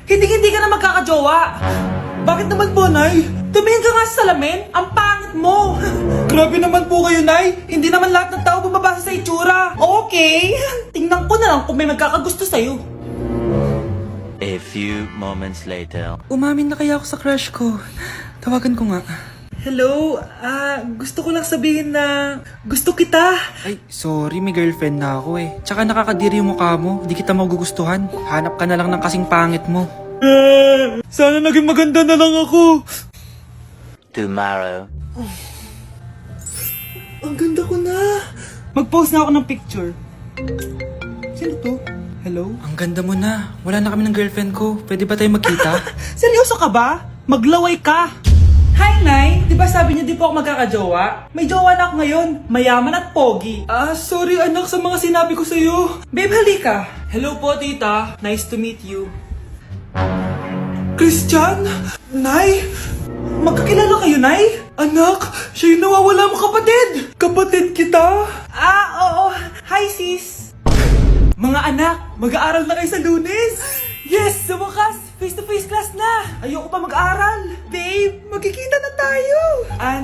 Hindi ka na magkakajowa. Bakit naman po, Nay? Tumingin ka nga sa salamin. Ang pangit mo. Grabe naman po kayo, Nay. Hindi naman lahat ng tao bumabasa sa itsura. Okay. Tingnan ko na lang kung may magkakagusto sa'yo. A few moments later. Umamin na kaya ako sa crush ko. Tawagan ko nga. Hello, gusto ko lang sabihin na gusto kita. Ay, sorry, may girlfriend na ako eh. Tsaka nakakadiri yung mukha mo, di kita magugustuhan. Hanap ka na lang ng kasing pangit mo. Sana naging maganda na lang ako. Tomorrow. Ang ganda ko na. Mag-post na ako ng picture. Sino to? Hello? Ang ganda mo na. Wala na kami ng girlfriend ko. Pwede ba tayo magkita? Seryoso ka ba? Maglaway ka. Hi, Nay! Di ba sabi niyo di po ako magkakajowa? May jowa na ako ngayon. Mayaman at pogi. Sorry anak sa mga sinabi ko sa'yo. Babe, halika. Hello po, tita. Nice to meet you. Christian? Nay? Magkakilala kayo, Nay? Anak, siya yung nawawala mo kapatid. Kapatid kita? Oo. Hi, sis. Mga anak, mag-aaral na kayo sa Lunes. Yes, sa wakas. Face-to-face class na! Ayoko pa mag-aral! Babe, magkikita na tayo!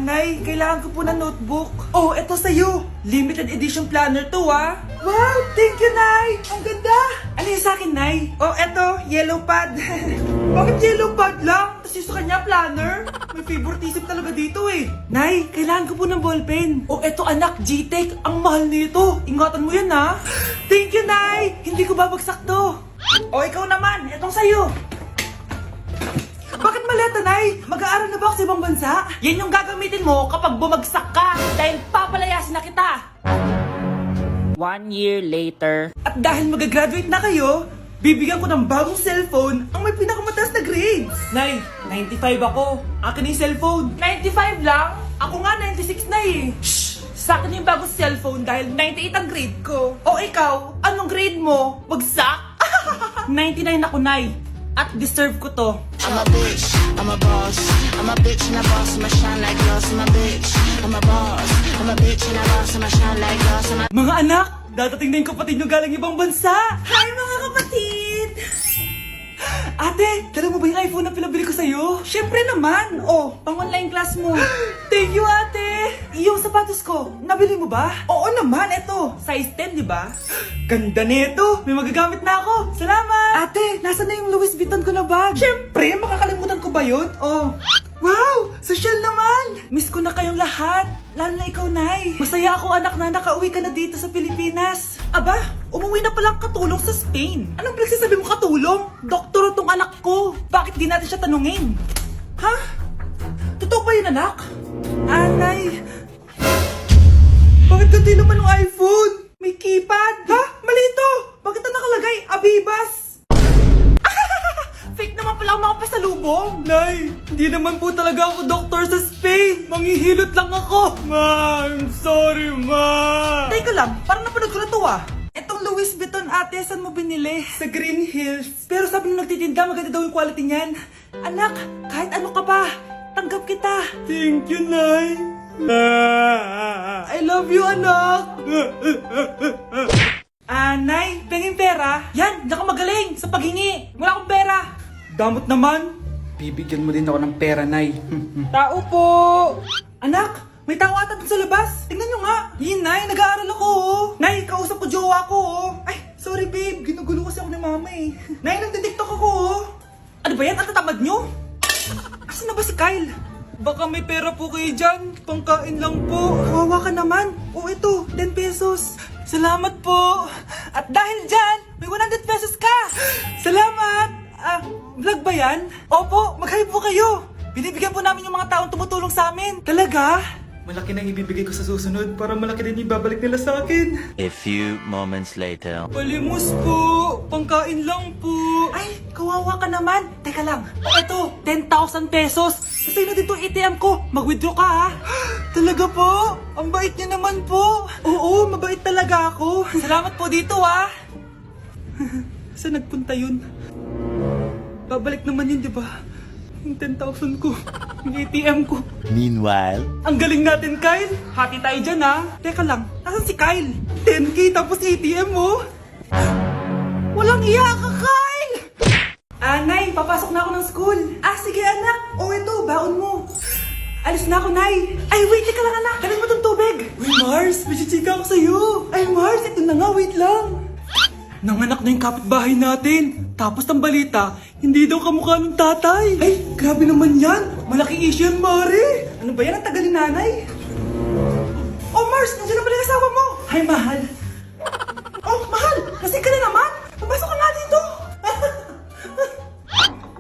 Nay, kailangan ko po ng notebook. Oh, eto sa'yo! Limited edition planner to, ah! Wow! Thank you, Nay! Ang ganda! Ano yung sa'kin, Nay? Oh, eto, yellow pad. Bakit yellow pad lang? Tapos yung sa kanya, planner? May favoritism talaga dito, eh. Nay, kailangan ko po ng ballpen. Oh, eto anak, G-Tech. Ang mahal nito. Ingatan mo yan, ha? Thank you, Nay! Hindi ko babagsak to. Oh, ikaw naman! Etong sa'yo! Bakit maleta, Nay? Mag-aaral na ba ako sa ibang bansa? Yan yung gagamitin mo kapag bumagsak ka dahil papalayasin na kita. 1 year later. At dahil mag-graduate na kayo, bibigyan ko ng bagong cellphone ang may pinakamataas na grades. Nay, 95 ako. Akin yung cellphone. 95 lang? Ako nga 96 na eh. Shh! Sa akin yung bagong cellphone dahil 98 ang grade ko. O ikaw, anong grade mo? Bagsak? 99 ako, Nay. At deserve ko to. I'm a bitch, I'm a boss. I'm a bitch and a boss, I'ma shine like glass. I'm a bitch, I'm a boss. I'm a bitch and a boss, I'ma shine like glass. Mga anak, dadating na yung kapatid nyo galing ibang bansa. Hi mga kapatid! Ate, dala mo ba yung iPhone na pinabili ko sa'yo? Syempre naman! Oh, pang online class mo. Thank you, ate! Yung sapatos ko, nabili mo ba? Oo naman, eto. Size 10, di ba? Ganda nito! May magagamit na ako! Salamat! Ate, nasa na yung Louis Vuitton ko na bag? Syempre, makakalimutan ko ba yun? Oh. Wow! Social naman! Miss ko na kayong lahat. Lalo na ikaw, Nay. Masaya ako, anak, na nakauwi ka na dito sa Pilipinas. Aba, umuwi na palang katulong sa Spain. Anong pinagsasabi mo katulong? Doktor tong anak ko. Bakit di natin siya tanungin? Ha? Totoo ba yun, anak? Nay. Bakit ganti naman ng iPhone? May keypad. Ha? Mali ito. Bakit na nakalagay? Abibas. Fake naman pala ang mga pasalubong. Nay, hindi naman po talaga ako doktor sa Spain. Manghihilot lang ako. Ma, I'm sorry, ma. Teka lang, parang napanood ko na to ah. Etong Louis Vuitton ate, saan mo binili? Sa Green Hills. Pero sabi nung nagtitinda, maganda daw yung quality niyan. Anak, kahit ano ka pa, tanggap kita. Thank you, Nay. I love you, anak. Nay, penging pera? Yan, di ka magaling sa paghingi. Wala akong pera. Damot naman. Bibigyan mo din ako ng pera, Nay. Tao po. Anak, may tao ata dun sa labas. Tingnan nyo nga. Yun, Nay, nag-aaral ako, oh. Nay, kausap ko jowa ko, oh. Ay, sorry, babe. Ginugulo kasi ako ni mama, eh. Nay, nagtitiktok ako, oh. Ano ba yan? Ang tatamad nyo? Asan na ba si Kyle? Baka may pera po kayo dyan. Pangkain lang po. Kawawa ka naman. O ito, 10 pesos. Salamat po. At dahil dyan, may 100 pesos ka. Salamat. Vlog ba yan? Opo, mag-hi po kayo. Binibigyan po namin yung mga taong tumutulong sa amin. Talaga? Malaki nang ibibigay ko sa susunod para malaki din yung babalik nila sa akin. A few moments later. Palimos po. Pangkain lang po. Ay, kawawa ka naman. Teka lang. O eto, 10,000 pesos. Sasay na din itong ATM ko. Mag-withdraw ka ha. Talaga po? Ang bait niya naman po. Oo, mabait talaga ako. Salamat po dito ha. Saan nagpunta yun? Babalik naman yun, di ba? Yung 10,000 ko. Yung ATM ko. Meanwhile. Ang galing natin, Kyle. Hati tayo dyan, ha? Teka lang, nasan si Kyle? 10K tapos ATM mo? Walang iya ka, Kyle! Nay, papasok na ako ng school. Sige anak. Ito, baon mo. Alis na ako, Nay. Wait, teka lang anak. Dalhin mo tong tubig. Uy, Mars, may chichika ako sa'yo. Mars, ito na nga, wait lang. Nanganak na yung kapitbahay natin. Tapos ang balita, hindi daw kamukha ng tatay. Grabe naman yan. Malaking issue yan, Mari. Ano ba yan? Ang tagal ni nanay. Oh, Mars, nandiyan na pala yung asawa mo. Hi, mahal. Oh, mahal, lasing ka na naman. Papasok ka nga dito.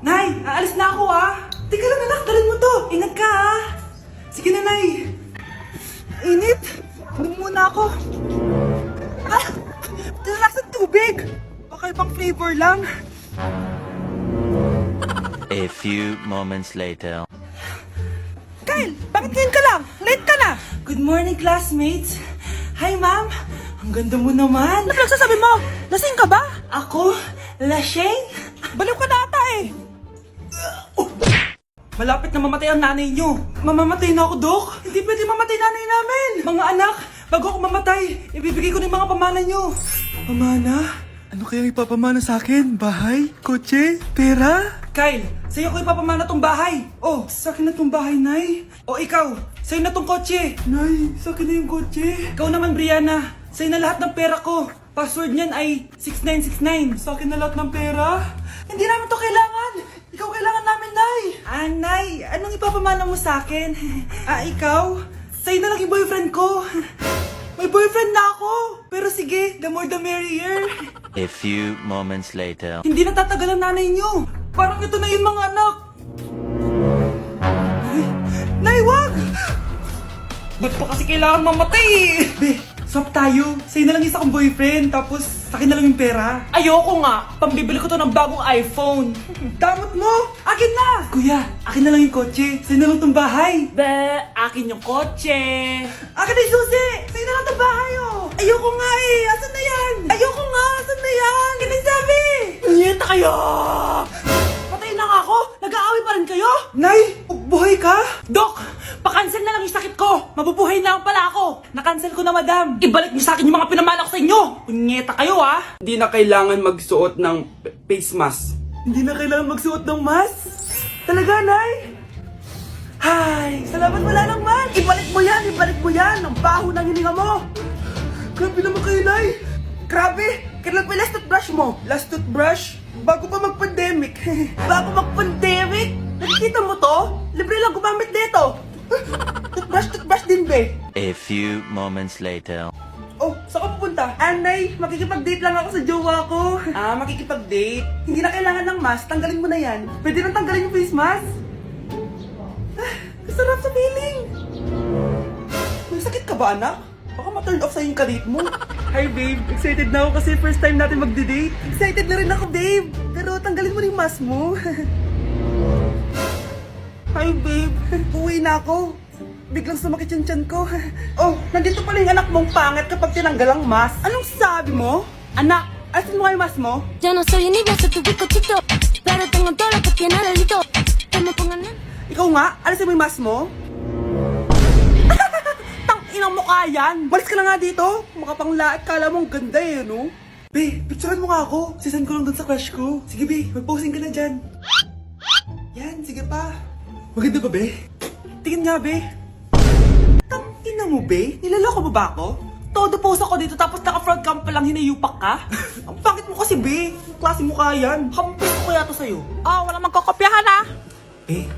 Nay, aalis na ako Teka lang anak, dalhin mo to. Ingat ka Sige na, Nay. Init. Inom muna ako. Tilalak sa tubig. Baka ibang flavor lang. A few moments later. Kyle, bakit ngayon ka lang? Late ka na. Good morning, classmates. Hi, ma'am. Ang ganda mo naman. Ano pinagsasabi mo? Lasing ka ba? Ako? Lasing? Baliw ka na ata Malapit na mamatay ang nanay nyo. Mamamatay na ako, Dok. Hindi pwede mamatay nanay namin. Mga anak, bago ako mamatay, ibibigay ko na yung mga pamana nyo. Pamana? Ano kaya ipapamana sa akin? Bahay? Kotse? Pera? Kyle, sa'yo ko ipapamana tong bahay. Oh, sa akin na tong bahay, Nay. O ikaw, sa'yo na tong kotse. Nay, sa akin na yung kotse. Ikaw naman, Brianna. Sa'yo na lahat ng pera ko. Password niyan ay 6969. Sa akin na lahat ng pera. Hindi namin to kailangan. Ikaw kailangan namin, Nay. Nay, anong ipapamana mo sa akin? Ikaw? Sa'yo na lang yung boyfriend ko. May boyfriend na ako. Pero sige, the more the merrier. A few moments later. Hindi natatagal ang nanay niyo. Parang ito na yung mga anak. Nay, wag! Ba't pa kasi kailangan mamatay Be, swap tayo. Sa'yo na lang isa kong boyfriend, tapos sa akin na lang yung pera. Ayoko nga. Pambibili ko to ng bagong iPhone. Damot mo! Akin na! Kuya, akin na lang yung kotse. Sa'yo na lang tong bahay. Akin yung kotse. Akin na yung susi! Sa'yo na lang tong bahay, Ayoko nga Asan na yan? Ayoko nga! Asan na yan? Kinisabi! Niyeta kayo! Patay na nga ako! Nag-aaway pa rin kayo? Nay! Buhay ka? Dok! Pa-cancel na lang yung sakit ko! Mabubuhay na lang pala ako! Na-cancel ko na, madam! Ibalik niyo sa akin yung mga pinamala ko sa inyo! Punyeta kayo, Hindi na kailangan magsuot ng face mask. Hindi na kailangan magsuot ng mask? Talaga, Nay? Hay! Salamat wala lang, man! Ibalik mo yan! Ibalik mo yan! Ang baho ng hininga mo! Grabe naman kayo, Nay! Grabe! Kailan pa yung last toothbrush mo? Last toothbrush? Bago pa mag-pandemic. Bago mag-pandemic? Nakikita mo to? Libre lang gumamit dito. Toothbrush din, be. A few moments later. Oh, saan ka pupunta? Nay, makikipag-date lang ako sa jowa ko. Makikipag-date? Hindi na kailangan ng mask, tanggalin mo na yan. Pwede nang tanggalin yung face mask? Kasarap sa feeling. May sakit ka ba, anak? Baka ma-turn off sa'yo yung karit mo. Hi, babe. Excited na ako kasi first time natin magde-date. Excited na rin ako, babe. Pero tanggalin mo rin yung mask mo. Hi, babe. Uwi na ako. Biglang sumakit yung tiyan ko. Oh, nandito pala yung anak mong pangit kapag tinanggal ang mask. Anong sabi mo? Anak, asin mo nga yung mask mo? Yo no soy universo, tu bizcochito, pero tengo todo lo que tiene delito. Que me pongan en... Ikaw nga, alisin mo yung mask mo? Tang-inang mukha yan! Malis ka na nga dito! Makapanglaat, kala mong ganda no? Be, picturean mo nga ako. Sisend ko lang dun sa crush ko. Sige, be, mag-posing ka na dyan. Yan, sige pa. Maganda ba, be? Tingin nga, be. Tang-ina mo, be? Nilaloko mo ba ako? Todo post ako dito tapos naka-front cam pa lang hinayupak ka? Ang pangit mo kasi, be. Yung klase mukha yan. Hampos ko kaya to sa'yo. Wala magkokopyahan Be,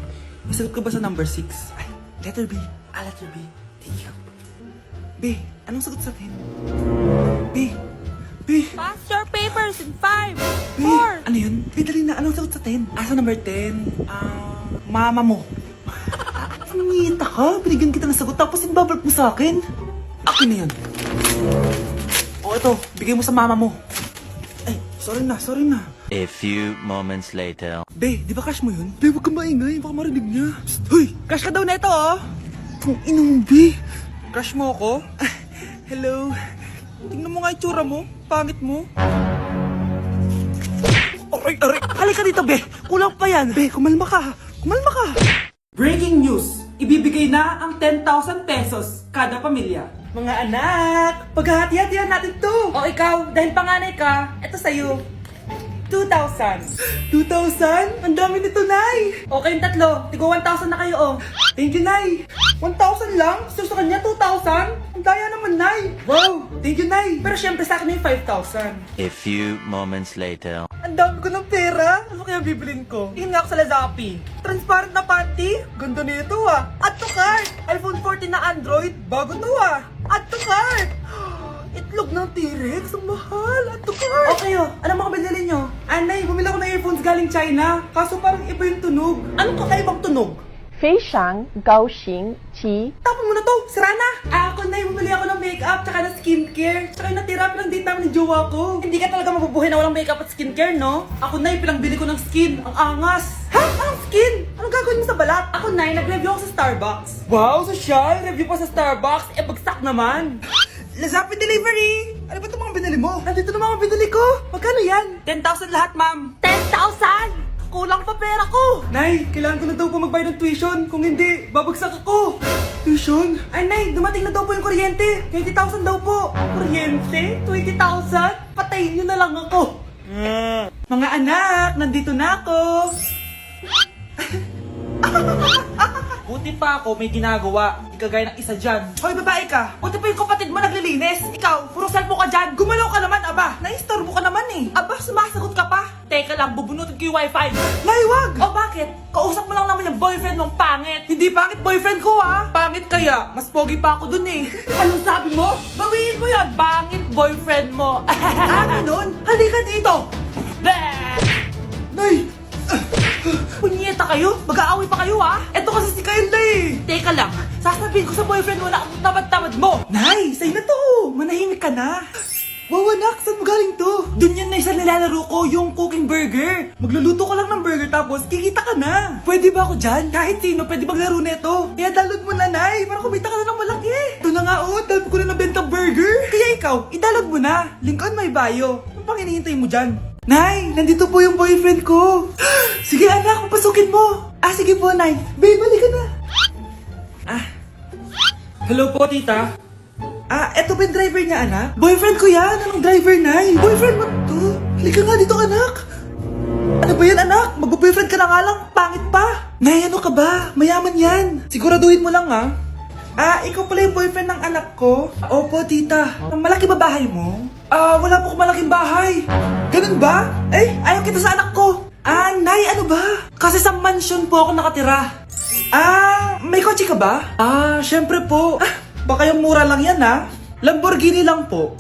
masagot ka ba sa number 6? Ay, letter B. Letter B. Thank you. B, anong sagot sa 10? B. Pass your papers in 5, B, ano yun? B, dali na. Anong sagot sa 10? Sa number 10? Mama mo. Nangihita ka? Binigyan kita ng sagot tapos inbabalik mo sa akin? Akin na yun. Ito. Bigay mo sa mama mo. Ay, sorry na. A few moments later. Be, di ba crush mo yun? Be, huwag kang maingay. Baka marinig niya. Psst, hoy! Crush ka daw na ito, Kung inong, Be. Crush mo ako? Hello. Tingnan mo nga itsura mo. Pangit mo. Aray! Halika dito, Be. Kulang pa yan. Be, kumalma ka. Breaking news. Ibibigay na ang 10,000 pesos kada pamilya. Mga anak, paghahati-hatihan natin to. O ikaw, dahil panganay ka, eto sa'yo. 2,000. 2,000? Ang dami nito, Nay. Okay, yung tatlo. Tigo 1,000 na kayo, oh. Thank you, Nay. 1,000 lang? So sa kanya, 2,000? Ang daya naman, Nay. Wow, thank you, Nay. Pero syempre sa akin yung 5,000. A few moments later. Ang dami ko ng pera. Ano kaya bibilin ko? Tingin nga ako sa Lazappi. Transparent na panty. Ganda nito ah. Add to cart. iPhone 14 na Android. Bago to ah. Add to cart. Itlog ng T-Rex. Ang mahal. Add to cart. Okay oh. Ano mga binili nyo? Anay, bumili ako ng earphones galing China. Kaso parang iba yung tunog. Anong kakaibang tunog? 非常高兴其 Tapon mo na to! Sira na! Ako na bumili ako ng makeup tsaka ng skincare. Tsaka yung natira pinang date namin ni jowa ko. Hindi ka talaga mabubuhay na walang makeup at skincare, no? Ako na pinangbili ko ng skin. Ang angas! Ha? Anong skin? Anong gagawin mo sa balat? Ako na nag-review ako sa Starbucks. Wow, social! Review pa sa Starbucks? Eh, bagsak naman! Lazappi Delivery! Ano ba itong mga binili mo? Nandito na mga binili ko! Magkano yan? 10,000 lahat, ma'am! 10,000! Kulang pa pera ko! Nay, kailangan ko na daw po magbayad ng tuition. Kung hindi, babagsak ako. Tuition? Ay, Nay, dumating na daw po yung kuryente. 20,000 daw po. Kuryente? 20,000? Patayin niyo na lang ako. Mga anak, nandito na ako. Buti pa ako may ginagawa. Di kagaya ng isa dyan. Hoy, babae ka. Buti pa yung kapatid mo naglilinis. Ikaw, puro cellphone ka dyan. Gumalaw ka naman, aba. Naistorbo ka naman eh. Aba, sumasagot ka pa. Teka lang, bubunutin ko yung wifi. Nay, wag! O bakit? Kausap mo lang naman yung boyfriend mong pangit. Hindi pangit boyfriend ko ah. Pangit kaya? Mas pogi pa ako dun eh. Anong sabi mo? Bawiin mo yun. Pangit boyfriend mo. Ganun? Halika dito. Nay! Punyeta kayo? Mag-aaway pa kayo ha? Eto kasi si Kyle na eh. Teka lang, sasabihin ko sa boyfriend mo na ang tamad-tamad mo. Nay, sa'yo na to. Manahimik ka na. Wow anak, saan mo galing to? Dun yan na isa nilalaro ko, yung cooking burger. Magluluto ka lang ng burger tapos kikita ka na. Pwede ba ako dyan? Kahit sino pwede maglaro neto. Kaya download mo na, Nay, para kumita ka na ng malaki. Ito na nga oh, dami ko na nabenta burger. Kaya ikaw, i-download mo na. Link on my bio. Ano pang hinihintay mo dyan? Nay, nandito po yung boyfriend ko. Sige anak, papasukin mo. Sige po, Nay. Babe, balik ka na. Hello po, tita. Eto ba yung driver niya, anak? Boyfriend ko yan. Anong driver, Nay? Boyfriend mo to? Halika nga dito, anak. Ano ba yan, anak? Mag-boyfriend ka na nga lang. Pangit pa. Nay, ano ka ba? Mayaman yan. Siguraduhin mo lang, ha? Ikaw pala yung boyfriend ng anak ko? Opo, tita. Ang malaki ba bahay mo? Wala po akong malaking bahay. Ganun ba? Ayaw kita sa anak ko. Nay, ano ba? Kasi sa mansion po ako nakatira. May kotse ka ba? Syempre po. Baka yung mura lang yan, ha? Lamborghini lang po.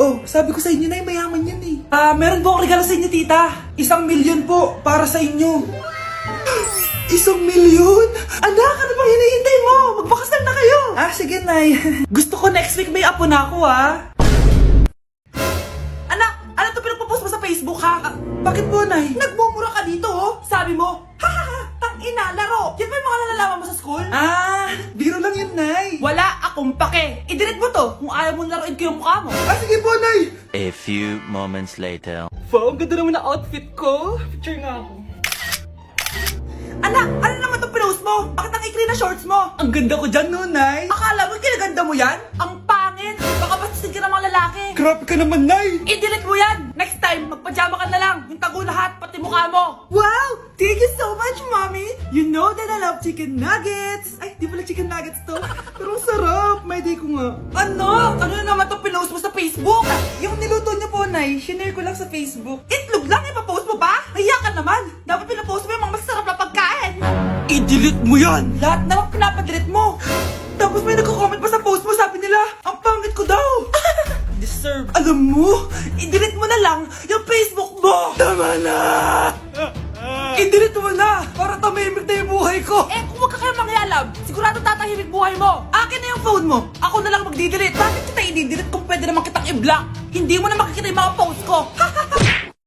Oh, sabi ko sa inyo, Nay, mayaman yan eh. Meron po akong regalo sa inyo, tita. 1,000,000 po, para sa inyo. 1,000,000? Anak, ano bang hinihintay mo? Magpakasal na kayo. Sige, Nay. Gusto ko next week may apo na ako, ha? Anak, ano to pinagpo-post mo sa Facebook, ha? Bakit po, Nay? Nagmumura ka dito, oh. Sabi mo, tang-ina, laro. Yan ba yung mga nalalaman mo sa school? Biro lang yun, Nay. Wala akong pake. I-delete mo to kung ayaw mo laruin ko yung mukha mo. Sige po, Nay. A few moments later. Wow, ang ganda naman na outfit ko. Picture nga ako. Anak, ano naman itong pinost mo? Bakit ang ikli na shorts mo? Ang ganda ko dyan, no, Nay? Akala mo kinaganda mo yan? Ang pangit! Baka bastusin ka ng mga lalaki. Grabe ka naman, Nay! I-delete mo yan! Next time, magpajama ka na lang. Yung tago lahat, pati mukha mo. Wow! Thank you so much, Mommy! You know that I love chicken nuggets! Ay, di pala chicken nuggets to. Pero sarap! May day ko nga. Ano? Ano na naman itong pinost mo sa Facebook? Yung niluto niyo po, Nay, shinare ko lang sa Facebook. Itlog lang, ipapost mo ba? Hiya ka naman! Dapat pinapost mo yung mga masarap na pagkain! I-delete mo yan! Lahat na lang pinapadelete mo! Tapos may nagko-comment pa sa post mo, sabi nila, ang pangit ko daw! Deserve. Alam mo, i-delete mo na lang yung Facebook mo! Tama na! I-delete mo na! Para tamimik na yung buhay ko! Kung wag ka kaya mangyalab, sigurado tatahimik buhay mo! Akin na yung phone mo! Ako na lang magdi-delete! Bakit kita i-delete kung pwede naman kitang i-block? Hindi mo na makikita yung mga post ko!